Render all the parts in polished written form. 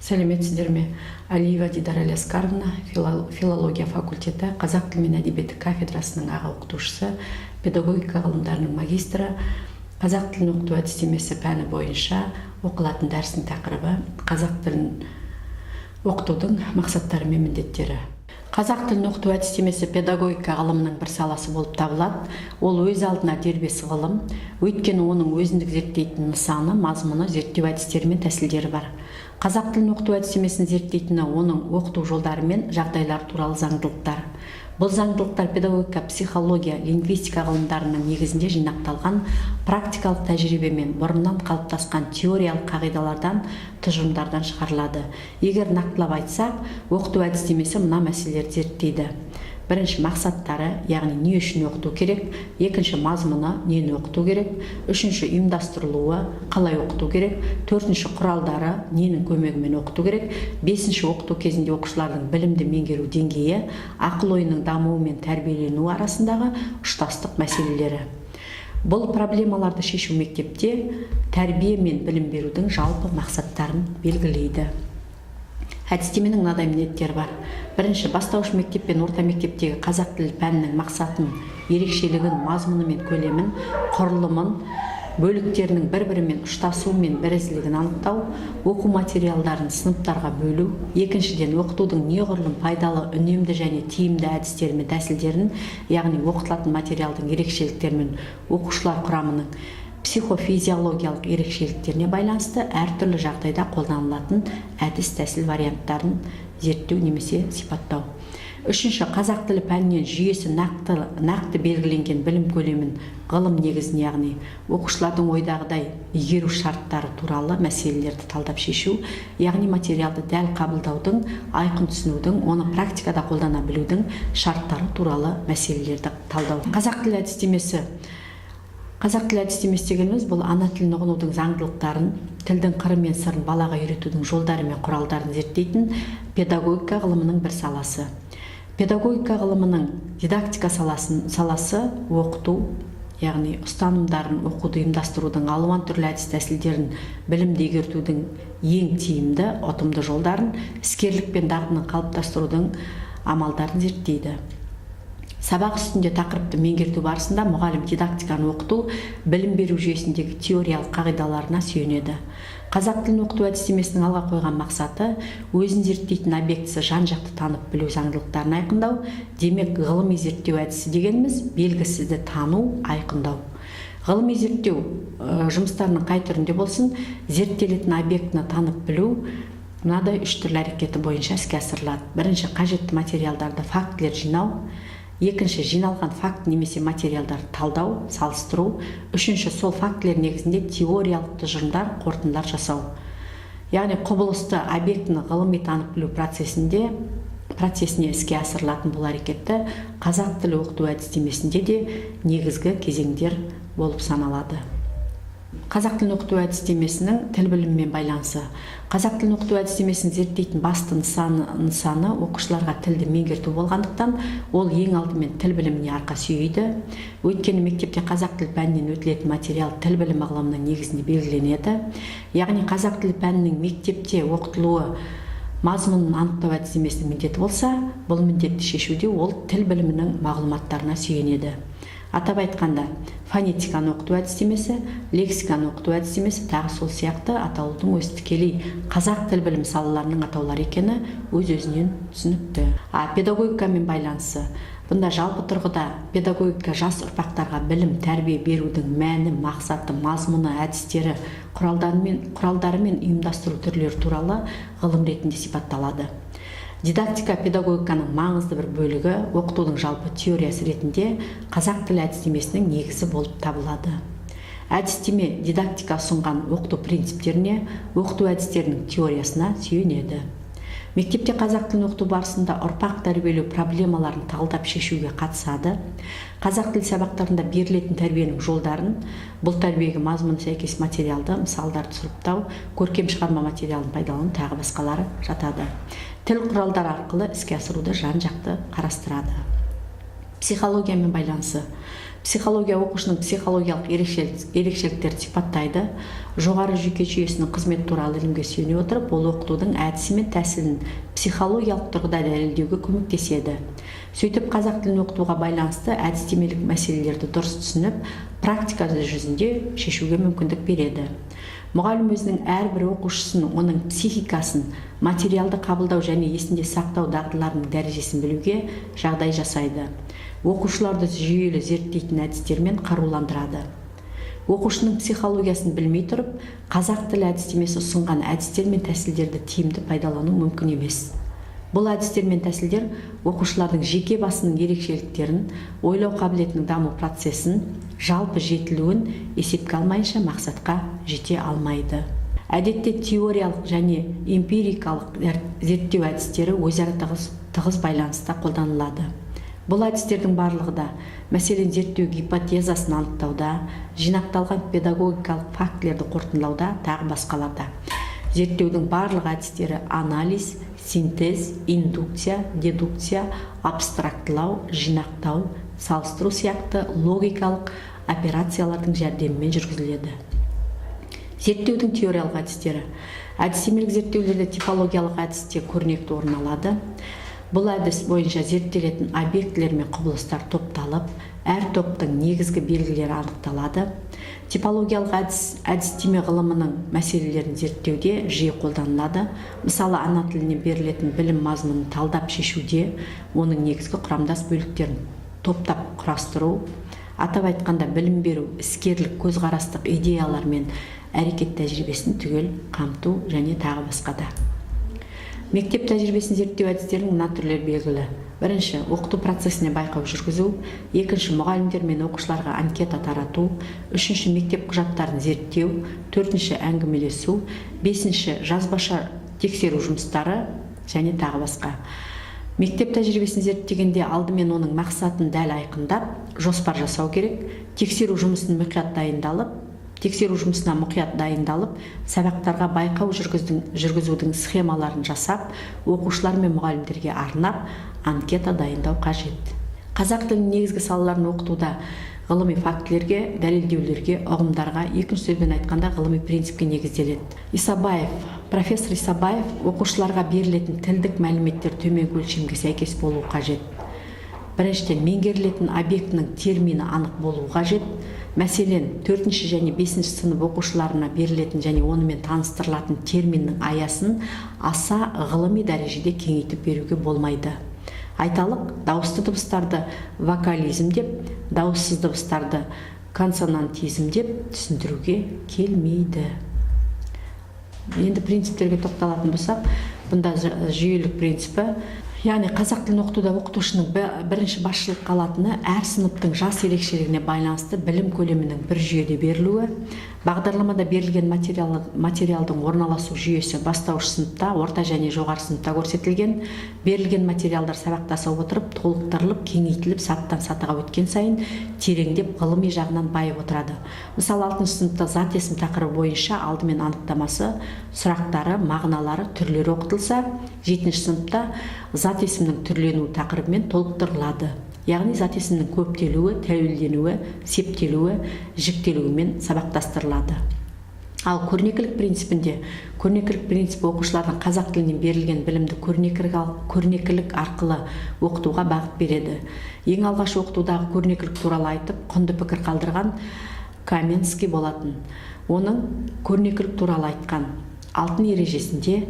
Сәлеметсіздер ме? Алиева Дидар Алиаскаровна, филология факультеті, қазақ тілі мен әдебиеті кафедрасының аға оқытушысы, педагогика ғылымдарының магистрі, қазақ тілін оқыту әдістемесі пәні бойынша оқылатын дәрістің тақырыбы қазақ тілін оқытудың мақсаттары мен міндеттері. Қазақ тілін оқыту әдістемесі педагогика ғылымының бір саласы болып табылады. Ол өз алдына дербес ғылым, өйткені оның өзіндік зерттейтін нысаны, мазмұны, зерттеу әдістері мен тәсілдері бар. Қазақ тілін оқыту әдістемесін зерттейтіні оның оқыту жолдары мен жағдайлары туралы заңдылықтар. Бұл заңдылықтар педагогика, психология, лингвистика ғылымдарының негізінде жинақталған практикалық тәжірибемен бұрыннан қалыптасқан теориялық қағидалардан, тұжырымдардан шығарылады. Егер нақтылап айтсақ, оқыту әдістемесі мына мәселелерді зерттейді. Бірінші, мақсаттары, яғни не үшін оқыту керек. Екінші, мазмұны, нені оқыту керек. Үшінші, ұйымдастырылуы, қалай оқыту керек. Төртінші, құралдары, ненің көмегімен оқыту керек. Бесінші, оқыту кезінде оқушылардың білімді меңгеру деңгейі, ақыл ойының дамуы мен тәрбиеленуі арасындағы ұштастық мәселелері. Бұл проблемаларды шешу мектепте тәрбие мен білім берудің жалпы мақсаттарын белгілейді. Әдістеменің мынадай міндеттері бар. Бірінші, бастауыш мектеп пен орта мектептегі қазақ тілі пәнінің мақсатын, ерекшелігін, мазмұны мен көлемін, құрылымын, бөліктерінің бір-бірімен ұштасуы мен бірізділігін анықтау, оқу материалдарын сыныптарға бөлу. Екіншіден, оқытудың неғұрлым пайдалы, үнемді және тиімді әдістері мен тәсілдерін, яғни оқытылатын материалдың ерекшеліктері мен оқушылар құрамының психофизиологиялық ерекшеліктеріне байланысты әртүрлі жағдайда қолданылатын әдіс тәсіл варианттарын зерттеу немесе сипаттау. Үшінші, қазақ тілі пәнінен жүйесі нақты белгіленген білім көлемін ғылым негізін, яғни оқушылардың ойдағыдай игеру шарттары туралы мәселелерді талдап шешу, яғни материалды дәл қабылдаудың, айқын түсінудің, оны практикада қолдана білудің шарттары туралы мәселелерді талдау. Қазақ тілі әдістемесі дегеніміз бұл ана тілін ұғынудың заңдылықтарын, тілдің қыры мен сырын балаға үйретудің жолдары мен құралдарын зерттейтін педагогика ғылымының бір саласы. Педагогика ғылымының дидактика саласы оқыту, яғни ұстанымдарын оқуды ұйымдастырудың алуан түрлі әдіс тәсілдерін білімді игертудің ең тиімді, ұтымды жолдарын, іскерлік пен дағдыны қалыптастырудың амалдарын зерттейді. Сабақ үстінде тақырыпты меңгерту барысында мұғалім дидактиканы оқыту, білім беру жүйесіндегі теориялық қағидаларына сүйенеді. Қазақ тілін оқыту әдістемесінің алға қойған мақсаты өзін зерттейтін объектісі жан-жақты танып білу заңдылықтарын айқындау. Демек, ғылыми зерттеу әдісі дегеніміз белгісізді тану, айқындау. Ғылыми зерттеу жұмыстарының қай түрінде болсын, зерттелетін объектіні танып білу мынадай үш түрлі әрекеті бойынша іске асырылады. Бірінші, қажетті материалдарды, фактілер жинау. Екінші, жиналған факт немесе материалдарды талдау, салыстыру. Үшінші, сол фактілер негізінде теориялық тұжырымдар, қорытындылар жасау. Яғни құбылысты объектіні ғылыми танып білу процесіне іске асырылатын бұл әрекетті қазақ тілі оқыту әдістемесінде де негізгі кезеңдер болып саналады. Қазақ тілін оқыту әдістемесінің тіл білімімен байланысы. Қазақ тілін оқыту әдістемесін зерттейтін басты нысаны оқушыларға тілді меңгерту болғандықтан, ол ең алдымен тіл біліміне арқа сүйейді. Өйткені мектепте қазақ тілі пәнінен өтілетін материал тіл білімі ғылымының негізінде белгіленеді. Яғни қазақ тілі пәнінің мектепте оқытылуы мазмұнын анықтау әдістемесінің міндеті болса, бұл міндетті шешуде ол тіл білімінің мағлұматтарына сүйенеді. Атап айтқанда, фонетиканы оқыту әдістемесі, лексиканы оқыту әдістемесі тағы сол сияқты атаудың өзі тікелей қазақ тіл білім салаларының атаулары екені өз-өзінен түсінікті. Педагогикамен байланысы. Бұнда жалпы тұрғыда педагогика жас ұрпақтарға білім, тәрбие берудің мәні, мақсаты, мазмұны, әдістері, құралдары мен ұйымдастыру түрлері туралы ғылым ретінде сипатталады. Дидактика педагогиканың маңызды бір бөлігі, оқытудың жалпы теориясы ретінде қазақ тілі әдістемесінің негізі болып табылады. Әдістеме дидактика ұсынған оқыту принциптеріне, оқыту әдістерінің теориясына сүйенеді. Мектепте қазақ тілін оқыту барысында ұрпақ тәрбиелеу проблемаларын талдап шешуге қатысады. Қазақ тілі сабақтарында берілетін тәрбиенің жолдарын, бұл тәрбиеге мазмұны сәйкес материалды, мысалдарды сұрыптау, көркем шығарма материалын пайдалану тағы басқалары жатады. Тіл құралдары арқылы іске асыруды жан-жақты қарастырады. Психологиямен байланысы. Психология оқушының психологиялық ерекшеліктерді сипаттайды. Жоғары жүйке жүйесінің қызметі туралы ілімге сүйене отырып, ол оқытудың әдісі мен тәсілін психологиялық тұрғыда дәлелдеуге көмектеседі. Сөйтіп, қазақ тілін оқытуға байланысты әдістемелік мәселелерді дұрыс түсініп, практика жүзінде шешуге мүмкіндік береді. Мұғалім өзінің әрбір оқушысын, оның психикасын, материалды қабылдау және есінде сақтау дағдыларының дәрежесін білуге жағдай жасайды. Оқушыларды жүйелі зерттейтін әдістермен қаруландырады. Оқушының психологиясын білмей тұрып, қазақ тілі әдістемесі ұсынған әдістер мен тәсілдерді тиімді пайдалану мүмкін емес. Бұл әдістер мен тәсілдер оқушылардың жеке басының ерекшеліктерін, ойлау қабілетінің даму процесін, жалпы жетілуін есепке алмайынша мақсатқа жете алмайды. Әдетте теориялық және эмпирикалық зерттеу әдістері өзара тығыз байланыста қолданылады. Бұл әдістердің барлығы да, мәселен зерттеу гипотезасын анықтауда, жинақталған педагогикалық фактілерді қорытындылауда, тағы басқаларда. Зерттеудің барлық әдістері анализ, синтез, индукция, дедукция, абстрактылау, жинақтау, салыстыру сияқты логикалық операциялардың жәрдемімен жүргізіледі. Зерттеудің теориялық әдістері. Әдістемелік зерттеулерде типологиялық әдісте көрнекті орын алады. Бұл әдіс бойынша зерттелетін объектілер мен құбылыстар топталып, әр топтың негізгі белгілері анықталады. Типологиялық әдістеме ғылымының мәселелерін зерттеуде жиі қолданылады. Мысалы, ана тілінен берілетін білім мазмұнын талдап шешуде, оның негізгі құрамдас бөліктерін топтап құрастыру, атап айтқанда білім беру, іскерлік, көзқарастық идеялар мен әрекет тәжірибесін түгел қамту және тағы басқада. Мектеп тәжірибесін зерттеу әдістерінің мына түрлері белгілі. Бірінші, оқыту процесіне байқау жүргізу. Екінші, мұғалімдер мен оқушыларға анкета тарату. Үшінші, мектеп құжаттарын зерттеу. Төртінші, әңгімелесу. Бесінші, жазбаша тексеру жұмыстары және тағы басқа. Мектеп тәжірибесін зерттегенде алдымен оның мақсатын дәл айқындап, жоспар жасау керек. Тексеру жұмысына мұқият дайындалып, сабақтарға байқау жүргізудің схемаларын жасап, оқушылар мен мұғалімдерге арнап, анкета дайындау қажет. Қазақ тілінің негізгі салаларын оқытуда ғылыми фактілерге, дәлелдеулерге, ұғымдарға, екінші сөзбен айтқанда ғылыми принципке негізделеді. Профессор Исабаев оқушыларға берілетін тілдік мәліметтер төменгі өлшемге сәйкес болуы қажет. Біріншіден, меңгерілетін объектінің термині анық болуы қажет. Мәселен, 4-ші және 5-ші сынып оқушыларына берілетін және онымен таныстырылатын терминнің аясын аса ғылыми дәрежеде кеңейтіп беруге болмайды. Айталық, дауысты дыбыстарды вокализм деп, дауыссыз дыбыстарды консонантизм деп түсіндіруге келмейді. Енді принциптерге тоқталатын болсақ, бұнда жүйелік принципі, яғни қазақ тілін оқытуда оқытушының бірінші басшылыққа алатыны әр сыныптың жас ерекшелігіне байланысты білім көлемінің бір жүйеде берілуі, бағдарламада берілген материалдың орналасу жүйесі бастауыш сыныпта, орта және жоғары сыныпта көрсетілген, берілген материалдар сабақтаса отырып, толықтырылып, кеңейтіліп, саттан сатыға өткен сайын тереңдеп, ғылыми жағынан байып отырады. Мысалы, 6-шы сыныпта зат есім тақырыбы бойынша алдымен анықтамасы, сұрақтары, мағыналары, түрлері оқытылса, 7-ші сыныпта зат есімнің түрленуі тақырыбымен толықтырылады. Яғни зат есімнің көптелуі, тәуелденуі, септелуі, жіктелуімен сабақтастырылады. Ал көрнекілік принципінде, көрнекілік принципі оқушылардың қазақ тілінен берілген білімді көрнекілік арқылы оқытуға бағыт береді. Ең алғаш оқытудағы көрнекілік туралы айтып, құнды пікір қалдырған Каменский болатын. Оның көрнекілік туралы айтқан алтын ережесінде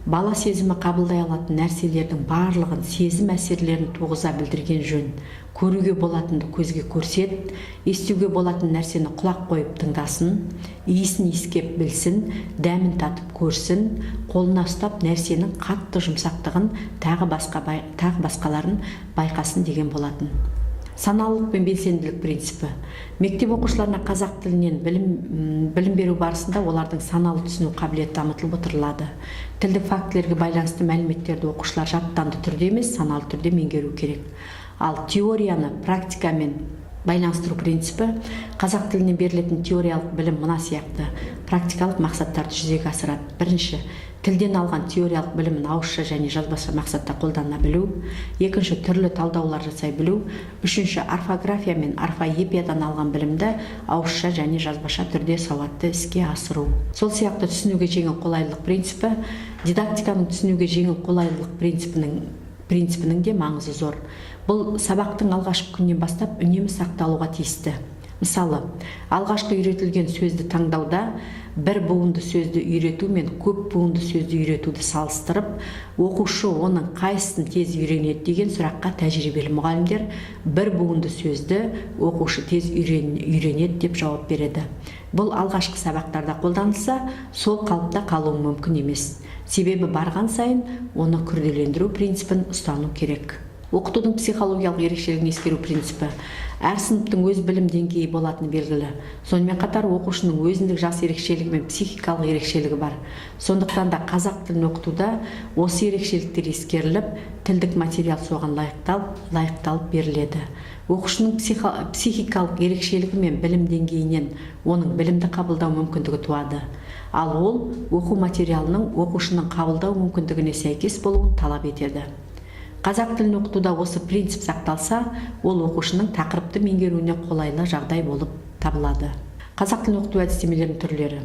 бала сезімі қабылдай алатын нәрселердің барлығын сезім әсерлерін туғыза білдірген жөн. Көруге болатынды көзге көрсет, естуге болатын нәрсені құлақ қойып тыңдасын, иісін иіскеп білсін, дәмін татып көрсін, қолына ұстап нәрсенің қатты жұмсақтығын тағы басқаларын байқасын деген болатын. Саналылық пен белсенділік принципі. Мектеп оқушыларына қазақ тілінен білім беру барысында олардың саналы түсіну қабілеті дамытылып отырылады. Тілдік фактілерге байланысты мәліметтерді оқушылар жаттанды түрде емес, саналы түрде меңгеру керек. Ал теорияны практикамен байланыстыру принципі, қазақ тілінен берілетін теориялық білім мына сияқты практикалық мақсаттарды жүзеге асырады. Бірінші, тілден алған теориялық білімін ауызша және жазбаша мақсатта қолдана білу. Екінші, түрлі талдаулар жасай білу. Үшінші, орфография мен орфоэпиядан алған білімді ауызша және жазбаша түрде сауатты іске асыру. Сол сияқты түсінуге жеңіл қолайлылық принципі, дидактиканың түсінуге жеңіл қолайлылық принципінің де маңызы зор. Бұл сабақтың алғашқы күннен бастап үнемі сақталуға тиісті. Мысалы, алғашқы үйретілген сөзді таңдауда бір буынды сөзді үйрету мен көп буынды сөзді үйретуді салыстырып, оқушы оның қайсысын тез үйренеді деген сұраққа тәжірибелі мұғалімдер бір буынды сөзді оқушы тез үйренеді деп жауап береді. Бұл алғашқы сабақтарда қолданылса, сол қалыпта қалуы мүмкін емес. Себебі барған сайын оны күрделендіру принципін ұстану керек. Оқытудың психологиялық ерекшелігін ескеру принципі. Әр сыныптың өз білім деңгейі болатыны белгілі. Сонымен қатар оқушының өзіндік жас ерекшелігі мен психикалық ерекшелігі бар. Сондықтан да қазақ тілін оқытуда осы ерекшеліктер ескеріліп, тілдік материал соған лайықталып беріледі. Оқушының психикалық ерекшелігі мен білім деңгейінен оның білімді қабылдау мүмкіндігі туады. Ал ол оқу материалының оқушының қабылдау мүмкіндігіне сәйкес болуын талап етеді. Қазақ тілін оқытуда осы принцип сақталса, ол оқушының тақырыпты меңгеруіне қолайлы жағдай болып табылады. Қазақ тілін оқыту әдістемелерінің түрлері.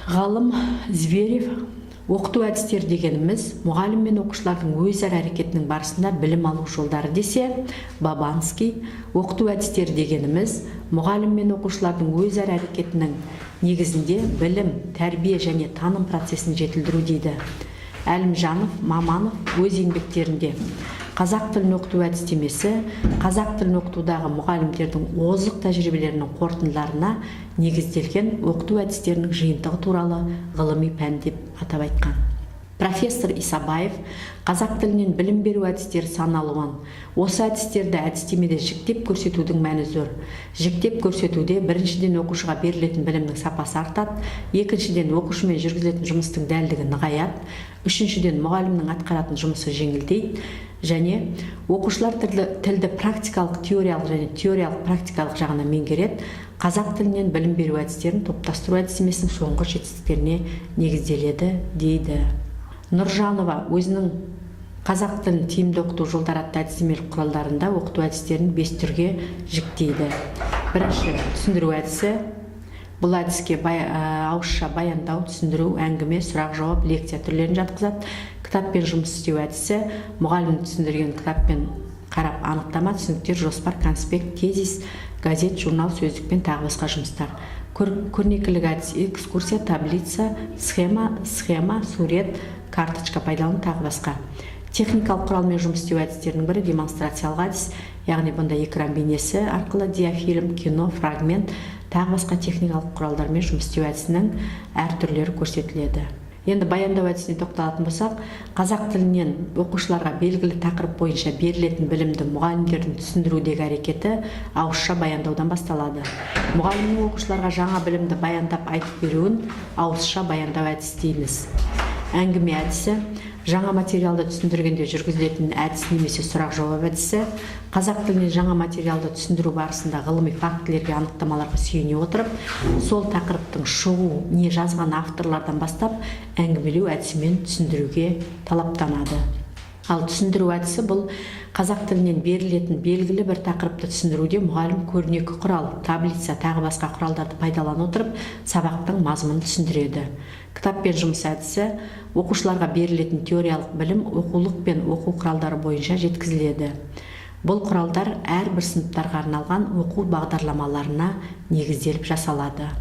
Ғалым Зверев оқыту әдістері дегеніміз мұғалім мен оқушылардың өзара әрекетінің барысында білім алу жолдары десе, Бабанский оқыту әдістері дегеніміз мұғалім мен оқушылардың өзара әрекетінің негізінде білім, тәрбие және таным процесін жетілдіру дейді. Әлімжанов, Маманов өз еңбектерінде қазақ тілін оқыту әдістемесі қазақ тілін оқытудағы мұғалімдердің озық тәжірибелерінің қорытындыларына негізделген оқыту әдістерінің жиынтығы туралы ғылыми пән деп атап айтқан. Профессор Исабаев қазақ тілінен білім беру әдістері сан алуан. Осы әдістерді әдістемеде жіктеп көрсетудің мәні зор. Жіктеп көрсетуде біріншіден оқушыға берілетін білімнің сапасы артады, екіншіден оқушымен жүргізілетін жұмыстың дәлдігі нығаяды, үшіншіден мұғалімнің атқаратын жұмысы жеңілдейді, және оқушылар тілді практикалық теориялық және теориялық практикалық жағына меңгереді. Қазақ тілінен білім беру әдістерін топтастыру әдістемесінің соңғы жетістіктеріне негізделеді дейді. Нұржанова өзінің қазақ тілін тиімді оқыту жолдары атты әдістемелік құралдарында оқыту әдістерін 5 түрге жіктейді. Бірінші, түсіндіру әдісі. Бұл әдіске ауызша баяндау, түсіндіру, әңгіме, сұрақ-жауап, лекция түрлерін жатқызады. Кітаппен жұмыс істеу әдісі. Мұғалім түсіндірген кітаппен қарап анықтама, түсініктер, жоспар, конспект, тезис, газет, журнал, сөздікпен тағы басқа жұмыстар. Көрнекілік әдіс, экскурсия, таблица, схема, сурет, карточка пайдалану тағы басқа. Техникалық құралмен жұмыс істеу әдістерінің бірі демонстрациялық әдіс, яғни бұнда экран бейнесі арқылы диафильм, кино, фрагмент, тағы басқа техникалық құралдармен жұмыс істеу әдісінің әр түрлері көрсетіледі. Енді баяндау әдісіне тоқталатын болсақ, қазақ тілінен оқушыларға белгілі тақырып бойынша берілетін білімді мұғалімдердің түсіндірудегі әрекеті ауызша баяндаудан басталады. Мұғалімнің оқушыларға жаңа білімді баяндап айтып беруін ауызша баяндау әдісі дейміз. Әңгіме әдісі жаңа материалды түсіндіргенде жүргізілетін әдіс немесе сұрақ-жауап әдісі. Қазақ тілінен жаңа материалды түсіндіру барысында ғылыми фактілерге, анықтамаларға сүйене отырып, сол тақырыптың шығу не жазған авторлардан бастап әңгімелеу әдісімен түсіндіруге талаптанады. Ал түсіндіру әдісі бұл қазақ тілінен берілетін белгілі бір тақырыпты түсіндіруде мұғалім көрнекі құрал, таблица, тағы басқа құралдарды пайдалана отырып сабақтың мазмұнын түсіндіреді. Кітаппен жұмыс әдісі оқушыларға берілетін теориялық білім оқулық пен оқу құралдары бойынша жеткізіледі. Бұл құралдар әрбір сыныптарға арналған оқу бағдарламаларына негізделіп жасалады.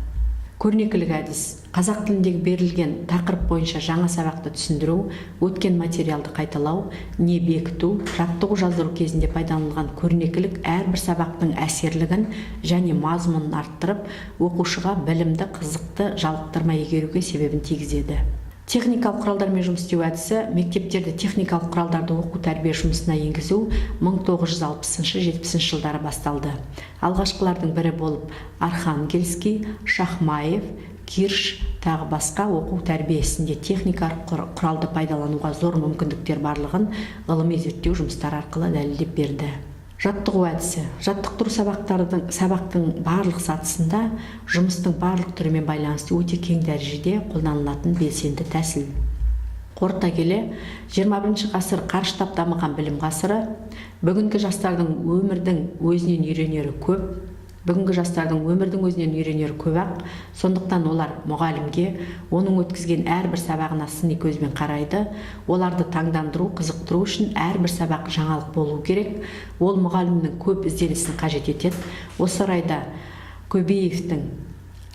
Көрнекілік әдіс қазақ тіліндегі берілген тақырып бойынша жаңа сабақты түсіндіру, өткен материалды қайталау, не бекіту, жаттығу жаздыру кезінде пайдаланылған көрнекілік әрбір сабақтың әсерлігін және мазмұнын арттырып, оқушыға білімді қызықты жалықтырмай игеруге себебін тигізеді. Техникалық құралдармен жұмыс істеу әдісі мектептерде техникалық құралдарды оқу тәрбие жұмысына енгізу 1960-70 жылдары басталды. Алғашқылардың бірі болып Архангельский, Шахмаев, Кирш тағы басқа оқу тәрбиесінде техникалық құралды пайдалануға зор мүмкіндіктер барлығын ғылыми зерттеу жұмыстары арқылы дәлелдеп берді. Жаттығу әдісі. Жаттықтыру сабақтың барлық сатысында жұмыстың барлық түрімен байланысты өте кең дәрежеде қолданылатын белсенді тәсіл. Қорыта келе, 21 ғасыр қарыштап дамыған білім ғасыры, бүгінгі жастардың өмірдің өзінен үйренері көп, ақ, сондықтан олар мұғалімге, оның өткізген әрбір сабағына сыни көзбен қарайды. Оларды таңдандыру, қызықтыру үшін әрбір сабақ жаңалық болу керек. Ол мұғалімнің көп ізденісін қажет етеді. Осы орайда Көбеевтің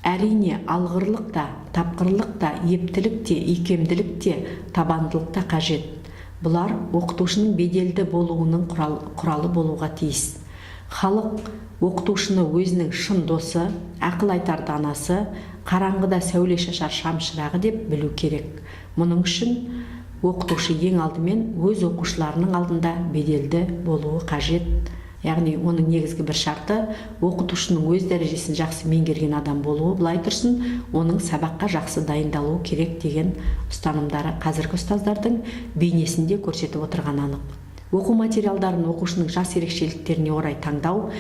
әрине алғырлық та, тапқырлық та, ептілік те, икемділік те, табандылық та қажет. Бұлар оқытушының беделді болуының құралы болуға тиіс. Халық оқытушыны өзінің шын досы, ақыл айтар данасы, қараңғыда сәуле шашар шамшырағы деп білу керек. Мұның үшін оқытушы ең алдымен өз оқушыларының алдында беделді болуы қажет. Яғни оның негізгі бір шарты оқытушының өз дәрежесін жақсы меңгерген адам болуы, былай тұрсын, оның сабаққа жақсы дайындалуы керек деген ұстанымдары қазіргі ұстаздардың бейнесінде көрсетіп отырған анық. Оқу материалдарын оқушының жас ерекшеліктеріне орай таңдау,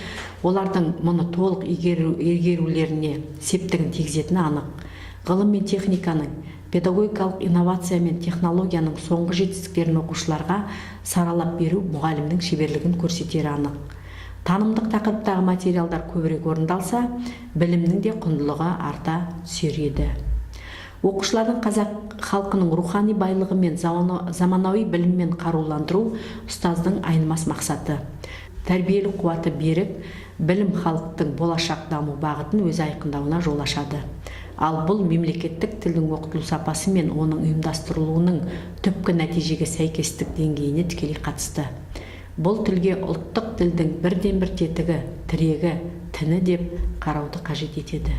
олардың мұны толық игерулеріне септігін тигізетіні анық. Ғылым мен техниканың, педагогикалық инновация мен технологияның соңғы жетістіктерін оқушыларға саралап беру мұғалімнің шеберлігін көрсетері анық. Танымдық тақырыптағы материалдар көбірек орындалса, білімнің де құндылығы арта түсер еді. Оқушылардың қазақ халқының рухани байлығы мен заманауи біліммен қаруландыру ұстаздың айнымас мақсаты. Тәрбиелік қуаты берік, білім халықтың болашақ даму бағытын өз айқындауына жол ашады. Ал бұл мемлекеттік тілдің оқытылу сапасы мен оның ұйымдастырылуының түпкі нәтижеге сәйкестік деңгейіне тікелей қатысты. Бұл тілге ұлттық тілдің бірден бір тетігі, тірегі, тіні деп қарауды қажет етеді.